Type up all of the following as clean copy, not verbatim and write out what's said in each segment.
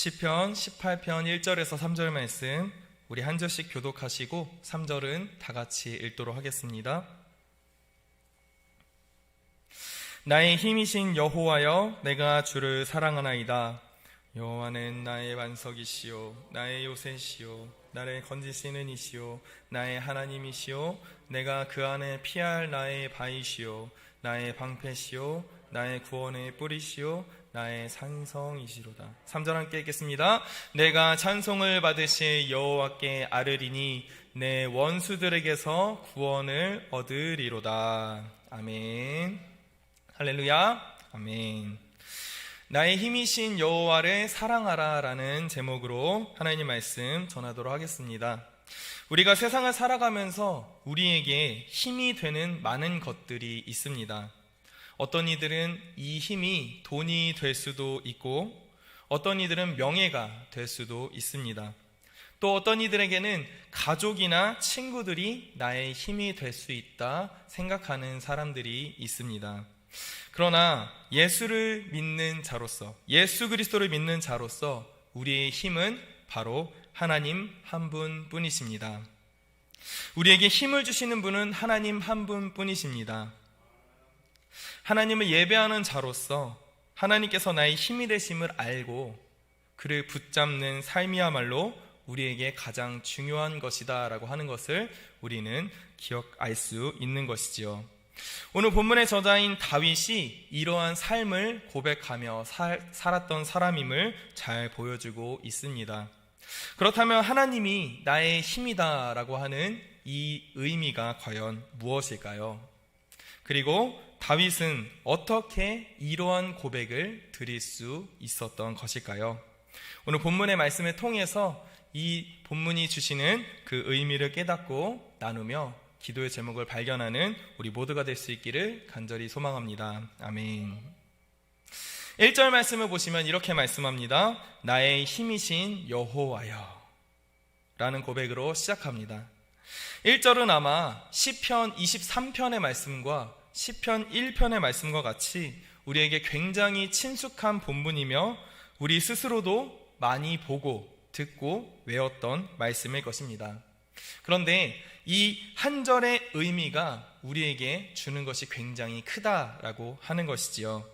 시편 18편 1절에서 3절 말씀 우리 한 절씩 교독하시고 3절은 다 같이 읽도록 하겠습니다. 나의 힘이신 여호와여, 내가 주를 사랑하나이다. 여호와는 나의 반석이시요 나의 요새시요 나를 건지시는 이시요 나의 하나님이시요 내가 그 안에 피할 나의 바위시요 나의 방패시요 나의 구원의 뿌리시요 나의 산성이시로다. 3절 함께 읽겠습니다. 내가 찬송을 받으실 여호와께 아뢰리니 내 원수들에게서 구원을 얻으리로다. 아멘. 할렐루야. 아멘. 나의 힘이신 여호와를 사랑하라 라는 제목으로 하나님 말씀 전하도록 하겠습니다. 우리가 세상을 살아가면서 우리에게 힘이 되는 많은 것들이 있습니다. 어떤 이들은 이 힘이 돈이 될 수도 있고 어떤 이들은 명예가 될 수도 있습니다. 또 어떤 이들에게는 가족이나 친구들이 나의 힘이 될 수 있다 생각하는 사람들이 있습니다. 그러나 예수를 믿는 자로서, 예수 그리스도를 믿는 자로서 우리의 힘은 바로 하나님 한 분뿐이십니다. 우리에게 힘을 주시는 분은 하나님 한 분뿐이십니다. 하나님을 예배하는 자로서 하나님께서 나의 힘이 되심을 알고 그를 붙잡는 삶이야말로 우리에게 가장 중요한 것이다 라고 하는 것을 우리는 알 수 있는 것이지요. 오늘 본문의 저자인 다윗이 이러한 삶을 고백하며 살았던 사람임을 잘 보여주고 있습니다. 그렇다면 하나님이 나의 힘이다 라고 하는 이 의미가 과연 무엇일까요? 그리고 다윗은 어떻게 이러한 고백을 드릴 수 있었던 것일까요? 오늘 본문의 말씀을 통해서 이 본문이 주시는 그 의미를 깨닫고 나누며 기도의 제목을 발견하는 우리 모두가 될 수 있기를 간절히 소망합니다. 아멘. 1절 말씀을 보시면 이렇게 말씀합니다. 나의 힘이신 여호와여 라는 고백으로 시작합니다. 1절은 아마 시편 23편의 말씀과 시편 1편의 말씀과 같이 우리에게 굉장히 친숙한 본문이며 우리 스스로도 많이 보고 듣고 외웠던 말씀일 것입니다. 그런데 이 한 절의 의미가 우리에게 주는 것이 굉장히 크다라고 하는 것이지요.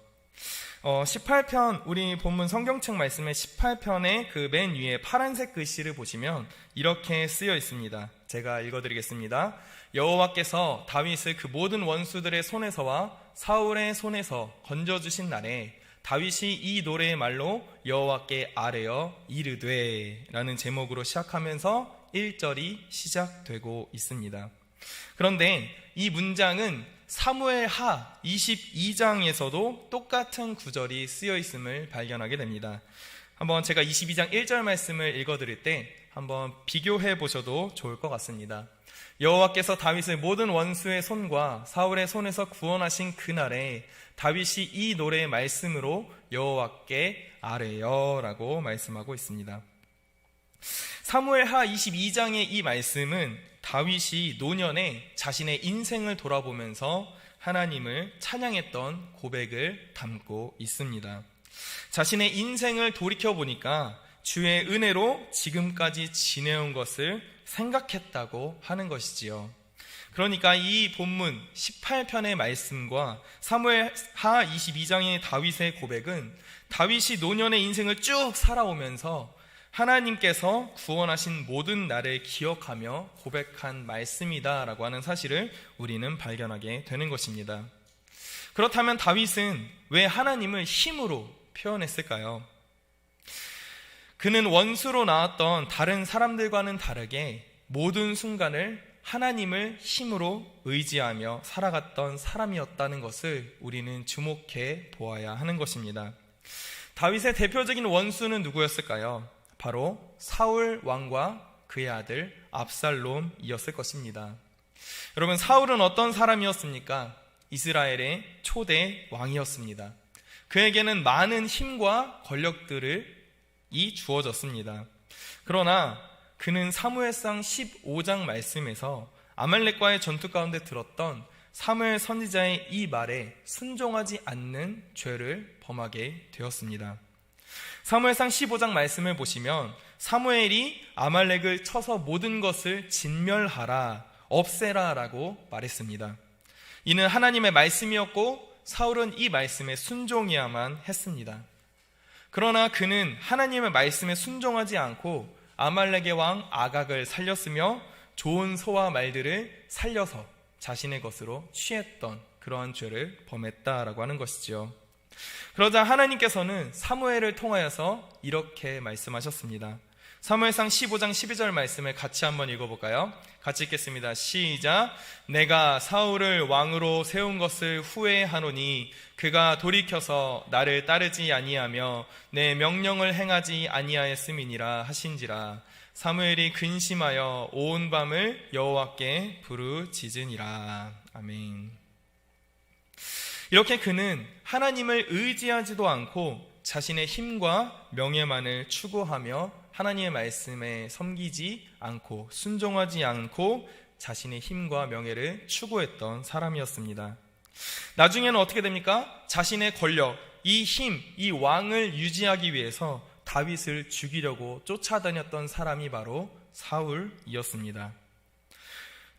18편 우리 본문 성경책 말씀의 18편의 그 맨 위에 파란색 글씨를 보시면 이렇게 쓰여 있습니다. 제가 읽어드리겠습니다. 여호와께서 다윗을 그 모든 원수들의 손에서와 사울의 손에서 건져주신 날에 다윗이 이 노래의 말로 여호와께 아뢰어 이르되 라는 제목으로 시작하면서 1절이 시작되고 있습니다. 그런데 이 문장은 사무엘하 22장에서도 똑같은 구절이 쓰여 있음을 발견하게 됩니다. 한번 제가 22장 1절 말씀을 읽어드릴 때 한번 비교해 보셔도 좋을 것 같습니다. 여호와께서 다윗을 모든 원수의 손과 사울의 손에서 구원하신 그날에 다윗이 이 노래의 말씀으로 여호와께 아뢰어 라고 말씀하고 있습니다. 사무엘하 22장의 이 말씀은 다윗이 노년에 자신의 인생을 돌아보면서 하나님을 찬양했던 고백을 담고 있습니다. 자신의 인생을 돌이켜보니까 주의 은혜로 지금까지 지내온 것을 생각했다고 하는 것이지요. 그러니까 이 본문 18편의 말씀과 사무엘하 22장의 다윗의 고백은 다윗이 노년의 인생을 쭉 살아오면서 하나님께서 구원하신 모든 날을 기억하며 고백한 말씀이다라고 하는 사실을 우리는 발견하게 되는 것입니다. 그렇다면 다윗은 왜 하나님을 힘으로 표현했을까요? 그는 원수로 나왔던 다른 사람들과는 다르게 모든 순간을 하나님을 힘으로 의지하며 살아갔던 사람이었다는 것을 우리는 주목해 보아야 하는 것입니다. 다윗의 대표적인 원수는 누구였을까요? 바로 사울 왕과 그의 아들 압살롬이었을 것입니다. 여러분, 사울은 어떤 사람이었습니까? 이스라엘의 초대 왕이었습니다. 그에게는 많은 힘과 권력들이 주어졌습니다. 그러나 그는 사무엘상 15장 말씀에서 아말렉과의 전투 가운데 들었던 사무엘 선지자의 이 말에 순종하지 않는 죄를 범하게 되었습니다. 사무엘상 15장 말씀을 보시면 사무엘이 아말렉을 쳐서 모든 것을 진멸하라, 없애라 라고 말했습니다. 이는 하나님의 말씀이었고 사울은 이 말씀에 순종해야만 했습니다. 그러나 그는 하나님의 말씀에 순종하지 않고 아말렉의 왕 아각을 살렸으며 좋은 소와 말들을 살려서 자신의 것으로 취했던 그러한 죄를 범했다라고 하는 것이죠. 그러자 하나님께서는 사무엘을 통하여서 이렇게 말씀하셨습니다. 사무엘상 15장 12절 말씀을 같이 한번 읽어볼까요? 같이 읽겠습니다. 시작. 내가 사울을 왕으로 세운 것을 후회하노니 그가 돌이켜서 나를 따르지 아니하며 내 명령을 행하지 아니하였음이니라 하신지라. 사무엘이 근심하여 온 밤을 여호와께 부르짖으니라. 아멘. 이렇게 그는 하나님을 의지하지도 않고 자신의 힘과 명예만을 추구하며 하나님의 말씀에 섬기지 않고 순종하지 않고 자신의 힘과 명예를 추구했던 사람이었습니다. 나중에는 어떻게 됩니까? 자신의 권력, 이 힘, 이 왕을 유지하기 위해서 다윗을 죽이려고 쫓아다녔던 사람이 바로 사울이었습니다.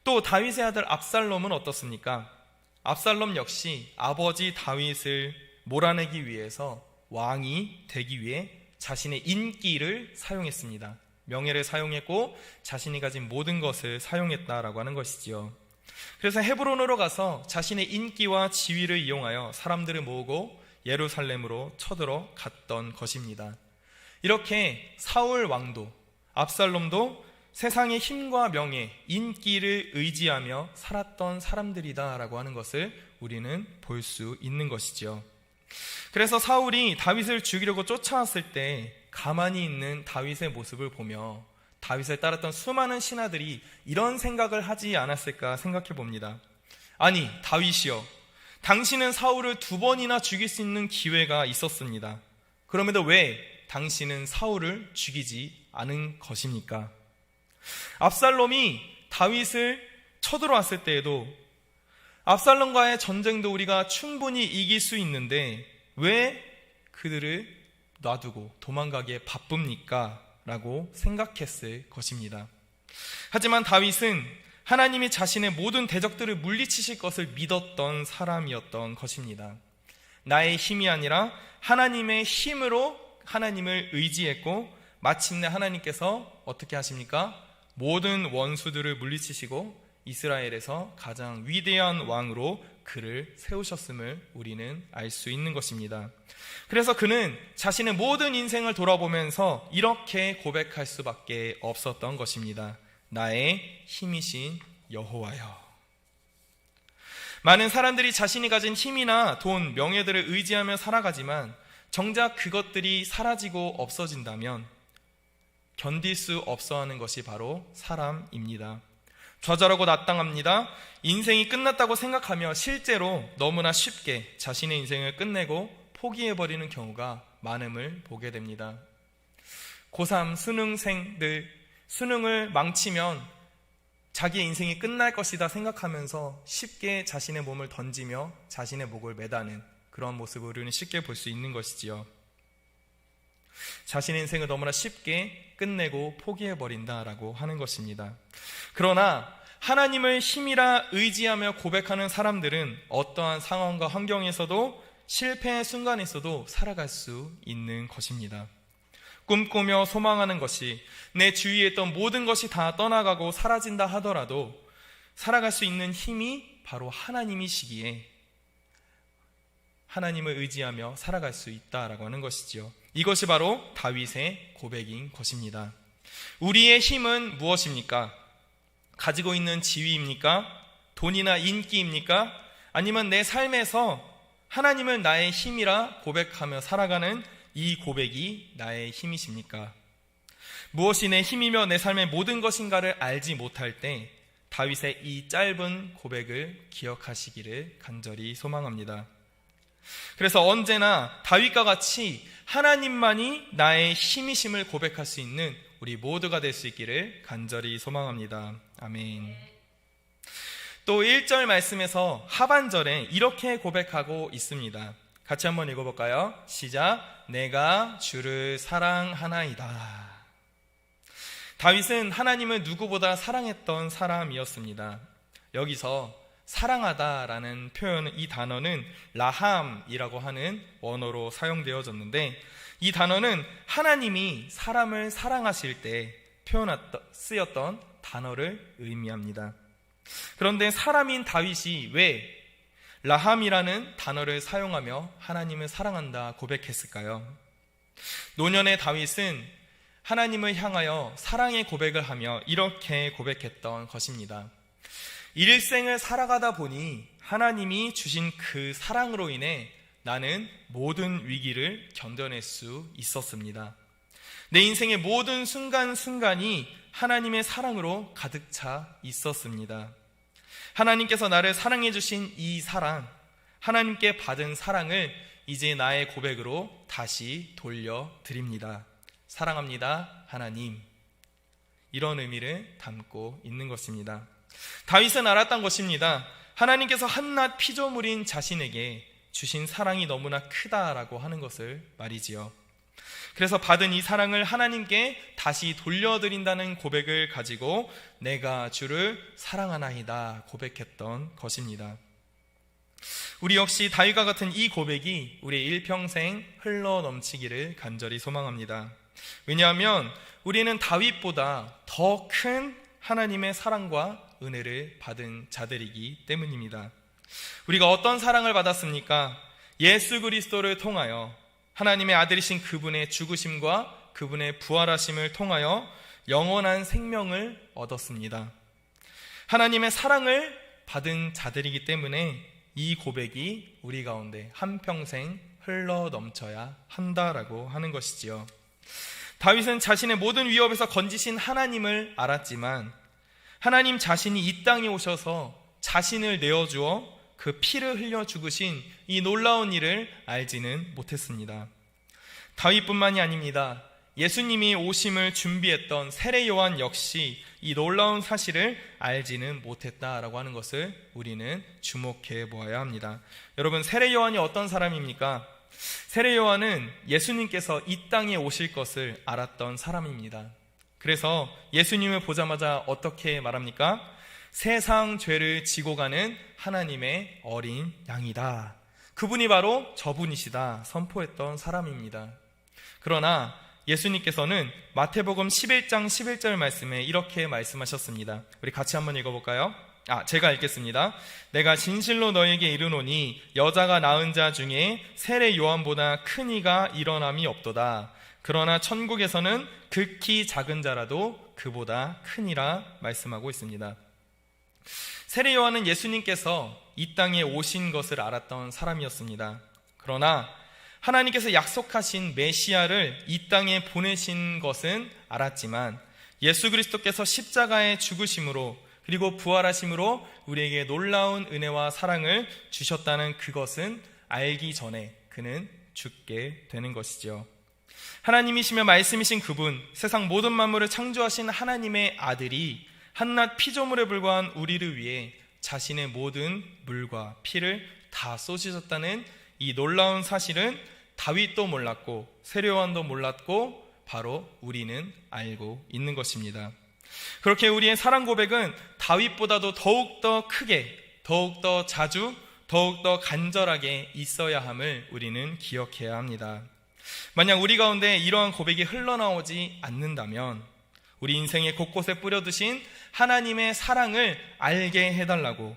또 다윗의 아들 압살롬은 어떻습니까? 압살롬 역시 아버지 다윗을 몰아내기 위해서 왕이 되기 위해 자신의 인기를 사용했습니다. 명예를 사용했고 자신이 가진 모든 것을 사용했다라고 하는 것이지요. 그래서 헤브론으로 가서 자신의 인기와 지위를 이용하여 사람들을 모으고 예루살렘으로 쳐들어 갔던 것입니다. 이렇게 사울 왕도 압살롬도 세상의 힘과 명예, 인기를 의지하며 살았던 사람들이다라고 하는 것을 우리는 볼 수 있는 것이죠. 그래서 사울이 다윗을 죽이려고 쫓아왔을 때 가만히 있는 다윗의 모습을 보며 다윗을 따랐던 수많은 신하들이 이런 생각을 하지 않았을까 생각해 봅니다. 아니, 다윗이여, 당신은 사울을 2번이나 죽일 수 있는 기회가 있었습니다. 그럼에도 왜 당신은 사울을 죽이지 않은 것입니까? 압살롬이 다윗을 쳐들어왔을 때에도 압살롬과의 전쟁도 우리가 충분히 이길 수 있는데 왜 그들을 놔두고 도망가기에 바쁩니까? 라고 생각했을 것입니다. 하지만 다윗은 하나님이 자신의 모든 대적들을 물리치실 것을 믿었던 사람이었던 것입니다. 나의 힘이 아니라 하나님의 힘으로 하나님을 의지했고 마침내 하나님께서 어떻게 하십니까? 모든 원수들을 물리치시고 이스라엘에서 가장 위대한 왕으로 그를 세우셨음을 우리는 알 수 있는 것입니다. 그래서 그는 자신의 모든 인생을 돌아보면서 이렇게 고백할 수밖에 없었던 것입니다. 나의 힘이신 여호와여. 많은 사람들이 자신이 가진 힘이나 돈, 명예들을 의지하며 살아가지만 정작 그것들이 사라지고 없어진다면 견딜 수 없어 하는 것이 바로 사람입니다. 좌절하고 낙담합니다. 인생이 끝났다고 생각하며 실제로 너무나 쉽게 자신의 인생을 끝내고 포기해버리는 경우가 많음을 보게 됩니다. 고3 수능생들, 수능을 망치면 자기의 인생이 끝날 것이다 생각하면서 쉽게 자신의 몸을 던지며 자신의 목을 매다는 그런 모습을 우리는 쉽게 볼 수 있는 것이지요. 자신의 인생을 너무나 쉽게 끝내고 포기해버린다라고 하는 것입니다. 그러나 하나님을 힘이라 의지하며 고백하는 사람들은 어떠한 상황과 환경에서도 실패의 순간에서도 살아갈 수 있는 것입니다. 꿈꾸며 소망하는 것이 내 주위에 있던 모든 것이 다 떠나가고 사라진다 하더라도 살아갈 수 있는 힘이 바로 하나님이시기에 하나님을 의지하며 살아갈 수 있다라고 하는 것이지요. 이것이 바로 다윗의 고백인 것입니다. 우리의 힘은 무엇입니까? 가지고 있는 지위입니까? 돈이나 인기입니까? 아니면 내 삶에서 하나님을 나의 힘이라 고백하며 살아가는 이 고백이 나의 힘이십니까? 무엇이 내 힘이며 내 삶의 모든 것인가를 알지 못할 때 다윗의 이 짧은 고백을 기억하시기를 간절히 소망합니다. 그래서 언제나 다윗과 같이 하나님만이 나의 힘이심을 고백할 수 있는 우리 모두가 될 수 있기를 간절히 소망합니다. 아멘. 또 1절 말씀에서 하반절에 이렇게 고백하고 있습니다. 같이 한번 읽어볼까요? 시작. 내가 주를 사랑하나이다. 다윗은 하나님을 누구보다 사랑했던 사람이었습니다. 여기서 사랑하다라는 표현, 이 단어는 라함이라고 하는 원어로 사용되어졌는데, 이 단어는 하나님이 사람을 사랑하실 때 쓰였던 단어를 의미합니다. 그런데 사람인 다윗이 왜 라함이라는 단어를 사용하며 하나님을 사랑한다 고백했을까요? 노년의 다윗은 하나님을 향하여 사랑의 고백을 하며 이렇게 고백했던 것입니다. 일생을 살아가다 보니 하나님이 주신 그 사랑으로 인해 나는 모든 위기를 견뎌낼 수 있었습니다. 내 인생의 모든 순간순간이 하나님의 사랑으로 가득 차 있었습니다. 하나님께서 나를 사랑해 주신 이 사랑, 하나님께 받은 사랑을 이제 나의 고백으로 다시 돌려드립니다. 사랑합니다, 하나님. 이런 의미를 담고 있는 것입니다. 다윗은 알았던 것입니다. 하나님께서 한낱 피조물인 자신에게 주신 사랑이 너무나 크다라고 하는 것을 말이지요. 그래서 받은 이 사랑을 하나님께 다시 돌려드린다는 고백을 가지고 내가 주를 사랑하나이다 고백했던 것입니다. 우리 역시 다윗과 같은 이 고백이 우리의 일평생 흘러넘치기를 간절히 소망합니다. 왜냐하면 우리는 다윗보다 더 큰 하나님의 사랑과 은혜를 받은 자들이기 때문입니다. 우리가 어떤 사랑을 받았습니까? 예수 그리스도를 통하여 하나님의 아들이신 그분의 죽으심과 그분의 부활하심을 통하여 영원한 생명을 얻었습니다. 하나님의 사랑을 받은 자들이기 때문에 이 고백이 우리 가운데 한평생 흘러 넘쳐야 한다라고 하는 것이지요. 다윗은 자신의 모든 위협에서 건지신 하나님을 알았지만 하나님 자신이 이 땅에 오셔서 자신을 내어주어 그 피를 흘려 죽으신 이 놀라운 일을 알지는 못했습니다. 다윗뿐만이 아닙니다. 예수님이 오심을 준비했던 세례 요한 역시 이 놀라운 사실을 알지는 못했다라고 하는 것을 우리는 주목해 보아야 합니다. 여러분, 세례 요한이 어떤 사람입니까? 세례 요한은 예수님께서 이 땅에 오실 것을 알았던 사람입니다. 그래서 예수님을 보자마자 어떻게 말합니까? 세상 죄를 지고 가는 하나님의 어린 양이다. 그분이 바로 저분이시다 선포했던 사람입니다. 그러나 예수님께서는 마태복음 11장 11절 말씀에 이렇게 말씀하셨습니다. 우리 같이 한번 읽어볼까요? 제가 읽겠습니다. 내가 진실로 너에게 이르노니 여자가 낳은 자 중에 세례 요한보다 큰 이가 일어남이 없도다. 그러나 천국에서는 극히 작은 자라도 그보다 크니라 말씀하고 있습니다. 세례 요한은 예수님께서 이 땅에 오신 것을 알았던 사람이었습니다. 그러나 하나님께서 약속하신 메시아를 이 땅에 보내신 것은 알았지만 예수 그리스도께서 십자가의 죽으심으로 그리고 부활하심으로 우리에게 놀라운 은혜와 사랑을 주셨다는 그것은 알기 전에 그는 죽게 되는 것이죠. 하나님이시며 말씀이신 그분, 세상 모든 만물을 창조하신 하나님의 아들이 한낱 피조물에 불과한 우리를 위해 자신의 모든 물과 피를 다 쏟으셨다는 이 놀라운 사실은 다윗도 몰랐고 세례 요한도 몰랐고 바로 우리는 알고 있는 것입니다. 그렇게 우리의 사랑 고백은 다윗보다도 더욱더 크게, 더욱더 자주, 더욱더 간절하게 있어야 함을 우리는 기억해야 합니다. 만약 우리 가운데 이러한 고백이 흘러나오지 않는다면 우리 인생의 곳곳에 뿌려두신 하나님의 사랑을 알게 해달라고,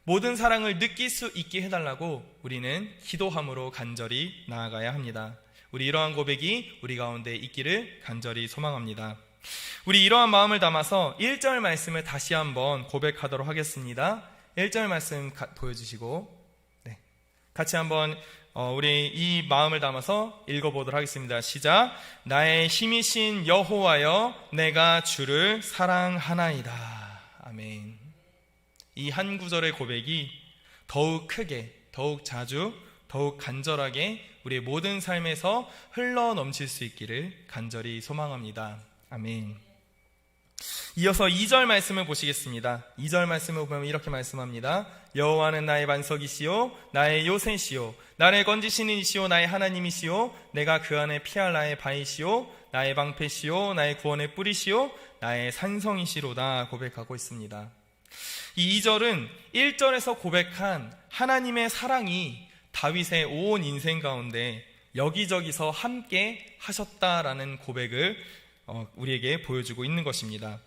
모든 사랑을 느낄 수 있게 해달라고 우리는 기도함으로 간절히 나아가야 합니다. 우리 이러한 고백이 우리 가운데 있기를 간절히 소망합니다. 우리 이러한 마음을 담아서 1절 말씀을 다시 한번 고백하도록 하겠습니다. 1절 말씀 보여주시고 같이 한번 우리 이 마음을 담아서 읽어보도록 하겠습니다. 시작. 나의 힘이신 여호와여 내가 주를 사랑하나이다. 아멘. 이 한 구절의 고백이 더욱 크게, 더욱 자주, 더욱 간절하게 우리의 모든 삶에서 흘러 넘칠 수 있기를 간절히 소망합니다. 아멘. 이어서 2절 말씀을 보시겠습니다. 2절 말씀을 보면 이렇게 말씀합니다. 여호와는 나의 반석이시요 나의 요새시요 나를 건지시는 이시요 나의 하나님이시요 내가 그 안에 피할 나의 바위시요 나의 방패시요 나의 구원의 뿌리시요 나의 산성이시로다 고백하고 있습니다. 이 2절은 1절에서 고백한 하나님의 사랑이 다윗의 온 인생 가운데 여기저기서 함께 하셨다라는 고백을 우리에게 보여주고 있는 것입니다.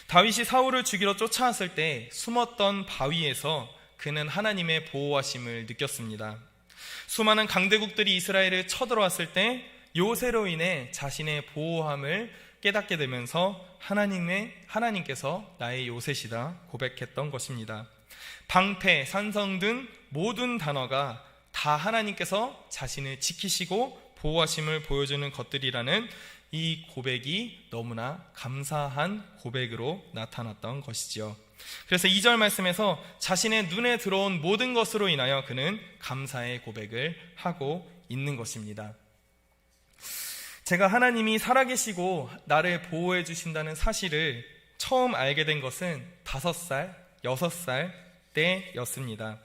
다윗이 사울을 죽이러 쫓아왔을 때 숨었던 바위에서 그는 하나님의 보호하심을 느꼈습니다. 수많은 강대국들이 이스라엘을 쳐들어왔을 때 요새로 인해 자신의 보호함을 깨닫게 되면서 하나님께서 나의 요새시다 고백했던 것입니다. 방패, 산성 등 모든 단어가 다 하나님께서 자신을 지키시고 보호하심을 보여주는 것들이라는 이 고백이 너무나 감사한 고백으로 나타났던 것이지요. 그래서 2절 말씀에서 자신의 눈에 들어온 모든 것으로 인하여 그는 감사의 고백을 하고 있는 것입니다. 제가 하나님이 살아계시고 나를 보호해 주신다는 사실을 처음 알게 된 것은 5살, 6살 때였습니다.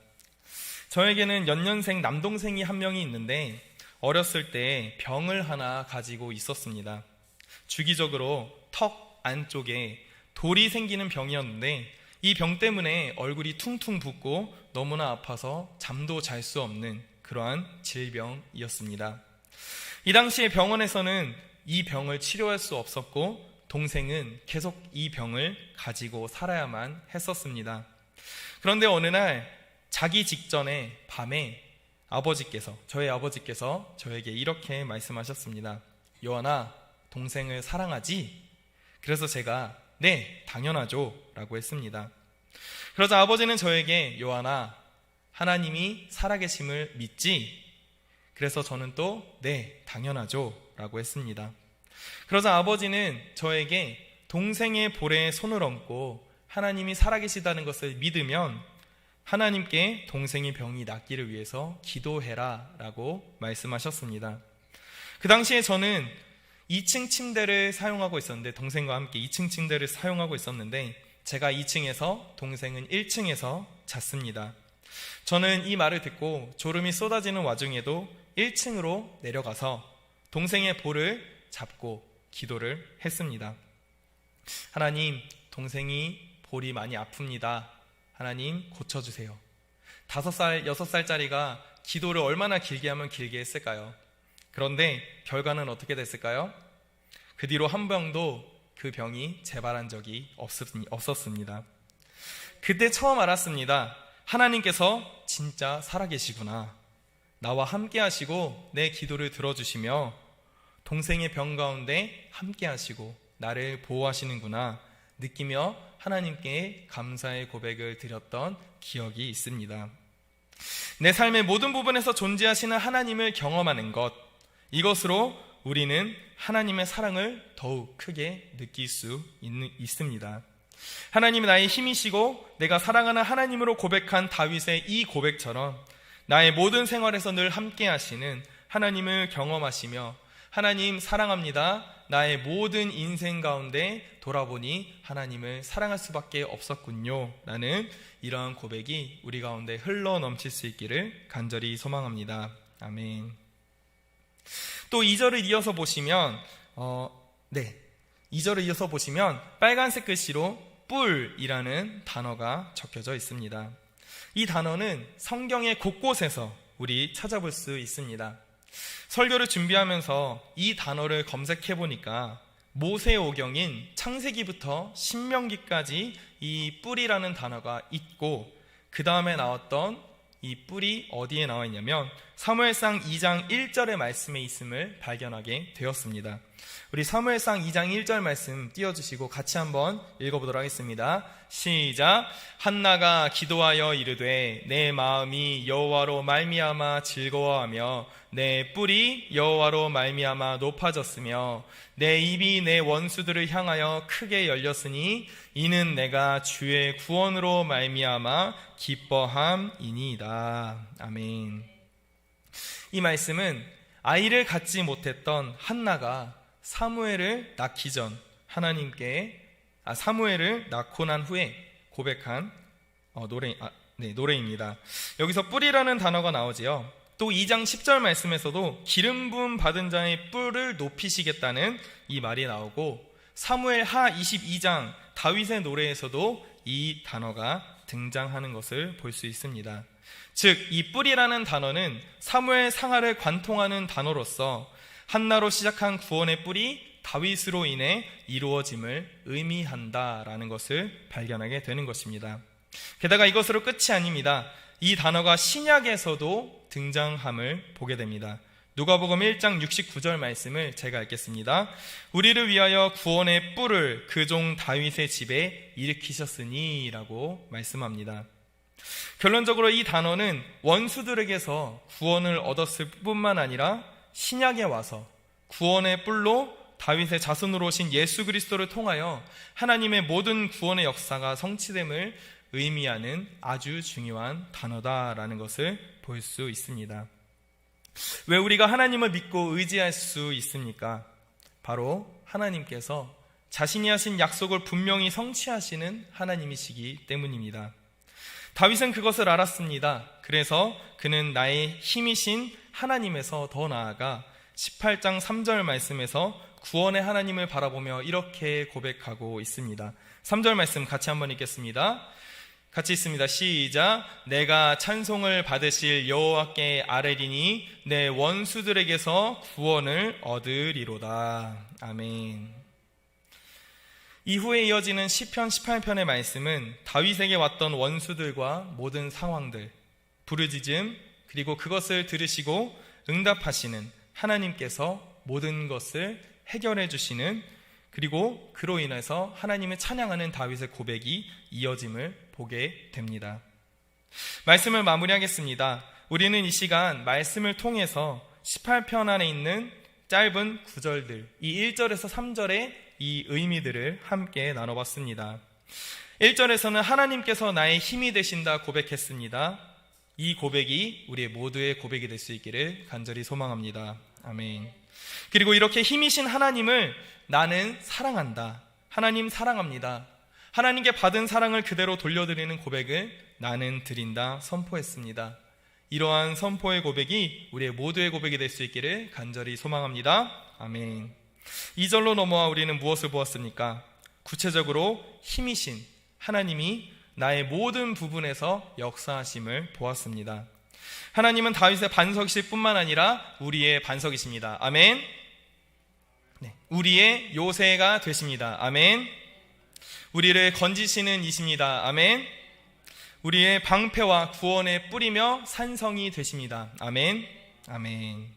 저에게는 연년생 남동생이 한 명이 있는데 어렸을 때 병을 하나 가지고 있었습니다. 주기적으로 턱 안쪽에 돌이 생기는 병이었는데 이 병 때문에 얼굴이 퉁퉁 붓고 너무나 아파서 잠도 잘 수 없는 그러한 질병이었습니다. 이 당시에 병원에서는 이 병을 치료할 수 없었고 동생은 계속 이 병을 가지고 살아야만 했었습니다. 그런데 어느 날 자기 직전에 밤에 저희 아버지께서 저에게 이렇게 말씀하셨습니다. 요한아, 동생을 사랑하지? 그래서 제가 네, 당연하죠 라고 했습니다. 그러자 아버지는 저에게 요한아, 하나님이 살아계심을 믿지? 그래서 저는 또 네, 당연하죠 라고 했습니다. 그러자 아버지는 저에게 동생의 볼에 손을 얹고 하나님이 살아계시다는 것을 믿으면 하나님께 동생의 병이 낫기를 위해서 기도해라 라고 말씀하셨습니다. 그 당시에 저는 2층 침대를 사용하고 있었는데 동생과 함께 2층 침대를 사용하고 있었는데 제가 2층에서 동생은 1층에서 잤습니다. 저는 이 말을 듣고 졸음이 쏟아지는 와중에도 1층으로 내려가서 동생의 볼을 잡고 기도를 했습니다. 하나님, 동생이 볼이 많이 아픕니다. 하나님 고쳐주세요. 5살, 6살짜리가 기도를 얼마나 길게 하면 길게 했을까요? 그런데 결과는 어떻게 됐을까요? 그 뒤로 한 병도 그 병이 재발한 적이 없었습니다. 그때 처음 알았습니다. 하나님께서 진짜 살아계시구나. 나와 함께 하시고 내 기도를 들어주시며 동생의 병 가운데 함께 하시고 나를 보호하시는구나 느끼며 하나님께 감사의 고백을 드렸던 기억이 있습니다. 내 삶의 모든 부분에서 존재하시는 하나님을 경험하는 것, 이것으로 우리는 하나님의 사랑을 더욱 크게 느낄 수 있습니다. 하나님이 나의 힘이시고 내가 사랑하는 하나님으로 고백한 다윗의 이 고백처럼 나의 모든 생활에서 늘 함께 하시는 하나님을 경험하시며 하나님 사랑합니다. 나의 모든 인생 가운데 돌아보니 하나님을 사랑할 수밖에 없었군요 라는 이러한 고백이 우리 가운데 흘러 넘칠 수 있기를 간절히 소망합니다. 아멘. 또 2절을 이어서 보시면 2절을 이어서 보시면 빨간색 글씨로 뿔이라는 단어가 적혀져 있습니다. 이 단어는 성경의 곳곳에서 우리 찾아볼 수 있습니다. 설교를 준비하면서 이 단어를 검색해 보니까 모세오경인 창세기부터 신명기까지 이 뿔이라는 단어가 있고 그 다음에 나왔던 이 뿔이 어디에 나와 있냐면 사무엘상 2장 1절의 말씀에 있음을 발견하게 되었습니다. 우리 사무엘상 2장 1절 말씀 띄워주시고 같이 한번 읽어보도록 하겠습니다. 시작. 한나가 기도하여 이르되 내 마음이 여호와로 말미암아 즐거워하며 내 뿔이 여호와로 말미암아 높아졌으며 내 입이 내 원수들을 향하여 크게 열렸으니 이는 내가 주의 구원으로 말미암아 기뻐함이니이다. 아멘. 이 말씀은 아이를 갖지 못했던 한나가 사무엘을 낳기 전 하나님께 사무엘을 낳고 난 후에 고백한 노래입니다. 여기서 뿔이라는 단어가 나오지요. 또 2장 10절 말씀에서도 기름 부음 받은 자의 뿔을 높이시겠다는 이 말이 나오고, 사무엘 하 22장 다윗의 노래에서도 이 단어가 등장하는 것을 볼 수 있습니다. 즉, 이 뿔이라는 단어는 사무엘 상하를 관통하는 단어로서 한나로 시작한 구원의 뿔이 다윗으로 인해 이루어짐을 의미한다라는 것을 발견하게 되는 것입니다. 게다가 이것으로 끝이 아닙니다. 이 단어가 신약에서도 등장함을 보게 됩니다. 누가복음 1장 69절 말씀을 제가 읽겠습니다. 우리를 위하여 구원의 뿔을 그 종 다윗의 집에 일으키셨으니 라고 말씀합니다. 결론적으로 이 단어는 원수들에게서 구원을 얻었을 뿐만 아니라 신약에 와서 구원의 뿔로 다윗의 자손으로 오신 예수 그리스도를 통하여 하나님의 모든 구원의 역사가 성취됨을 의미하는 아주 중요한 단어다라는 것을 볼 수 있습니다. 왜 우리가 하나님을 믿고 의지할 수 있습니까? 바로 하나님께서 자신이 하신 약속을 분명히 성취하시는 하나님이시기 때문입니다. 다윗은 그것을 알았습니다. 그래서 그는 나의 힘이신 하나님에서 더 나아가 18장 3절 말씀에서 구원의 하나님을 바라보며 이렇게 고백하고 있습니다. 3절 말씀 같이 한번 읽겠습니다. 같이 있습니다. 시작. 내가 찬송을 받으실 여호와께 아뢰리니 내 원수들에게서 구원을 얻으리로다. 아멘. 이후에 이어지는 시편 18편의 말씀은 다윗에게 왔던 원수들과 모든 상황들, 부르짖음, 그리고 그것을 들으시고 응답하시는 하나님께서 모든 것을 해결해 주시는, 그리고 그로 인해서 하나님을 찬양하는 다윗의 고백이 이어짐을 보게 됩니다. 말씀을 마무리하겠습니다. 우리는 이 시간 말씀을 통해서 18편 안에 있는 짧은 구절들, 이 1절에서 3절의 이 의미들을 함께 나눠봤습니다. 1절에서는 하나님께서 나의 힘이 되신다 고백했습니다. 이 고백이 우리의 모두의 고백이 될 수 있기를 간절히 소망합니다. 아멘. 그리고 이렇게 힘이신 하나님을 나는 사랑한다, 하나님 사랑합니다, 하나님께 받은 사랑을 그대로 돌려드리는 고백을 나는 드린다 선포했습니다. 이러한 선포의 고백이 우리의 모두의 고백이 될 수 있기를 간절히 소망합니다. 아멘. 2절로 넘어와 우리는 무엇을 보았습니까? 구체적으로 힘이신 하나님이 나의 모든 부분에서 역사하심을 보았습니다. 하나님은 다윗의 반석이실 뿐만 아니라 우리의 반석이십니다. 아멘. 네, 우리의 요새가 되십니다. 아멘. 우리를 건지시는 이십니다. 아멘. 우리의 방패와 구원의 뿔이며 산성이 되십니다. 아멘. 아멘.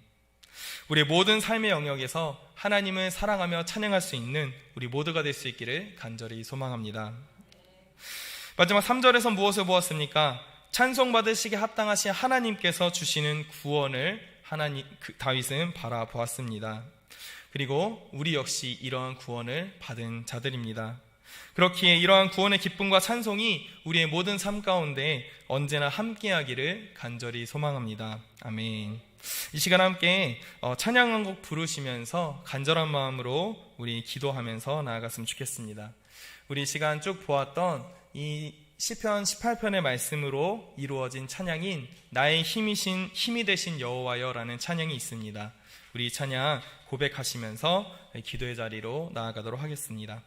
우리의 모든 삶의 영역에서 하나님을 사랑하며 찬양할 수 있는 우리 모두가 될 수 있기를 간절히 소망합니다. 마지막 3절에서 무엇을 보았습니까? 찬송받으시기에 합당하신 하나님께서 주시는 구원을 다윗은 바라보았습니다. 그리고 우리 역시 이러한 구원을 받은 자들입니다. 그렇기에 이러한 구원의 기쁨과 찬송이 우리의 모든 삶 가운데 언제나 함께하기를 간절히 소망합니다. 아멘. 이 시간 함께 찬양 한 곡 부르시면서 간절한 마음으로 우리 기도하면서 나아갔으면 좋겠습니다. 우리 시간 쭉 보았던 이 시편 18편의 말씀으로 이루어진 찬양인 나의 힘이 되신 여호와여라는 찬양이 있습니다. 우리 찬양 고백하시면서 기도의 자리로 나아가도록 하겠습니다.